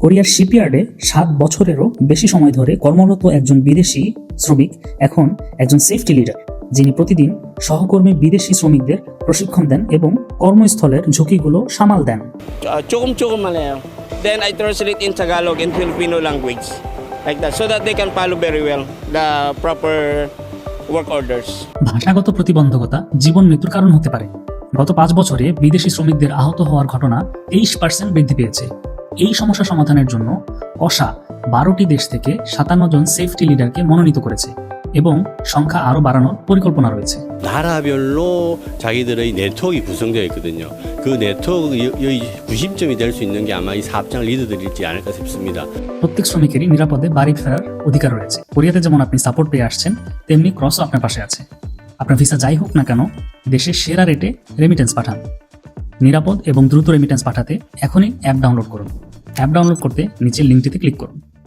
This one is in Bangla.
কোরিয়ার শিপইয়ার্ডে 7 বছরেরও বেশি সময় ধরে কর্মরত একজন বিদেশি শ্রমিক এখন একজন সেফটি লিডার, যিনি প্রতিদিন সহকর্মী বিদেশি শ্রমিকদের প্রশিক্ষণ দেন এবং কর্মস্থলের ঝুঁকিগুলো সামাল দেন। Chukum man lang. Then I translate in Tagalog and Filipino language like that so that they can follow very well the proper work orders. ভাষাগত প্রতিবন্ধকতা জীবন মৃত্যুর কারণ হতে পারে। গত 5 বছরে বিদেশি শ্রমিকদের আহত হওয়ার ঘটনা 23% বৃদ্ধি পেয়েছে। এই সমস্যা সমাধানের জন্য অসা 12টি দেশ থেকে 57 জন সেফটি লিডারকে মনোনীত করেছে এবং সংখ্যা আরও বাড়ানোর পরিকল্পনা রয়েছে। 나라별로 자기들의 네트워크가 구성되어 있거든요. 그 네트워크의 구심점이 될 수 있는 게 아마 이 사업장 리더들이지 않을까 싶습니다. প্রত্যেক শ্রমিকেরই নিরাপদে বাড়ি ফেরার অধিকার রয়েছে। কোরিয়াতে যেমন আপনি সাপোর্ট পেয়ে আসছেন, তেমনি ক্রসও আপনার পাশে আছে। আপনার ভিসা যাই হোক না কেন, দেশের সেরা রেটে রেমিটেন্স পাঠান। নিরাপদ এবং দ্রুত রেমিটেন্স পাঠাতে এখনই অ্যাপ ডাউনলোড করুন। অ্যাপ ডাউনলোড করতে নিচের লিঙ্কটিতে ক্লিক করুন।